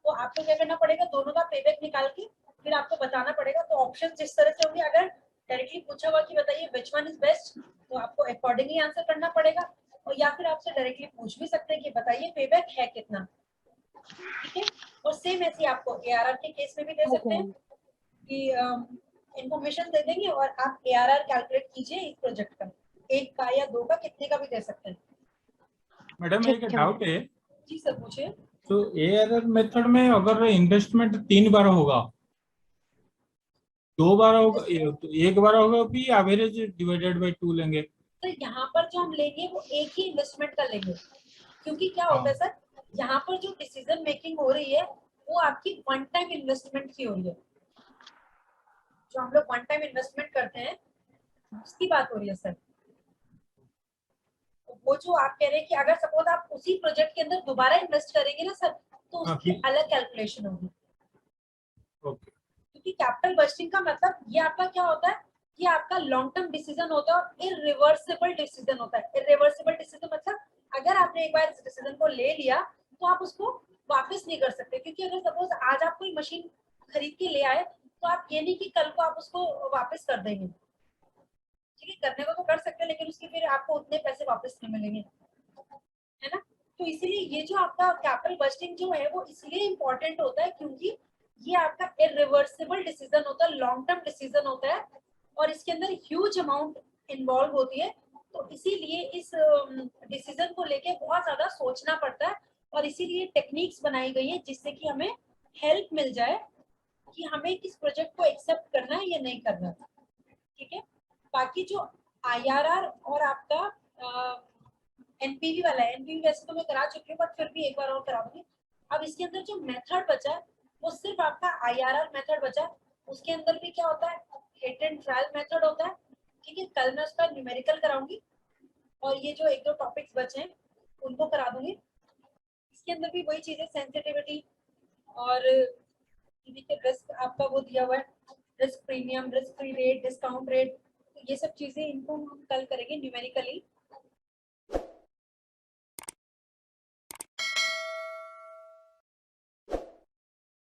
तो आपको क्या करना पड़ेगा? दोनों का पेबैक निकाल के फिर आपको बताना पड़ेगा। तो ऑप्शन जिस तरह से होंगे, अगर डायरेक्टली पूछा हुआ कि बताइए व्हिच वन इज बेस्ट, तो आपको अकॉर्डिंगली आंसर करना पड़ेगा। और या फिर आपसे डायरेक्टली पूछ भी सकते हैं कि बताइए पेबैक है कितना। ठीक है, और सेम ऐसे आपको एआरआर के केस में भी दे सकते हैं कि इंफॉर्मेशन दे देंगे और आप एआरआर कैलकुलेट कीजिए इस प्रोजेक्ट का, 1 का या 2 का, कितने का भी दे सकते हैं। मैडम एक डाउट है। जी सर पूछिए। तो एआरआर मेथड में अगर इन्वेस्टमेंट 3 बार होगा, 2 बार होगा, तो 1 बार होगा भी एवरेज डिवाइडेड बाय 2 लेंगे? तो यहाँ पर जो हम लेंगे वो एक ही इन्वेस्टमेंट का लेंगे, क्योंकि क्या होता है सर, यहाँ पर जो डिसीजन मेकिंग हो रही है वो आपकी वन टाइम इन्वेस्टमेंट की हो रही है। जो हम लोग वन टाइम इन्वेस्टमेंट करते हैं उसकी बात हो रही है सर। वो जो आप कह रहे हैं कि अगर सपोज आप उसी प्रोजेक्ट के अंदर दोबारा इन्वेस्ट करेंगे ना सर, तो उसकी अलग कैलकुलेशन होगी। क्योंकि कैपिटल बस्टिंग का मतलब ये आपका क्या होता है कि आपका लॉन्ग टर्म डिसीजन होता है और इरिवर्सिबल डिसीजन होता है। इरिवर्सिबल डिसीजन मतलब अगर आपने एक बार इस डिसीजन को ले लिया तो आप उसको वापस नहीं कर सकते। क्योंकि अगर सपोज आज आप कोई मशीन खरीद के ले आए तो आप ये नहीं कि कल को आप उसको वापस कर देंगे। ठीक है, करने को तो कर सकते हैं लेकिन उसके फिर आपको उतने पैसे वापस नहीं मिलेंगे, है ना। तो इसीलिए ये जो आपका कैपिटल बस्टिंग जो है वो इसलिए इम्पोर्टेंट होता है क्योंकि ये आपका इरिवर्सिबल डिसीजन होता है, लॉन्ग टर्म डिसीजन होता है और इसके अंदर ह्यूज अमाउंट इन्वॉल्व होती है। तो इसीलिए इस डिसीजन को लेके बहुत ज्यादा सोचना पड़ता है और इसीलिए टेक्निक्स बनाई गई है जिससे कि हमें हेल्प मिल जाए कि हमें किस प्रोजेक्ट को एक्सेप्ट करना है या नहीं करना है। ठीक है, बाकी जो आईआरआर और आपका एनपीवी वाला है, एनपीवी वैसे तो मैं करा चुकी हूँ बट फिर भी एक बार और करा दूंगी। अब इसके अंदर जो मेथड बचा है वो सिर्फ आपका आईआरआर मेथड बचा है। उसके अंदर भी क्या होता है, हिट एंड ट्रायल मेथड होता है। ठीक है, कल मैं उसका न्यूमेरिकल कराऊंगी और ये जो 1-2 टॉपिक्स बचे हैं उनको करा दूंगी। इसके अंदर भी वही चीजें, सेंसिटिविटी और रिस्क आपका वो दिया हुआ है, risk premium, risk free rate, discount rate, तो ये सब चीजें इनको हम कल करेंगे न्यूमेरिकली।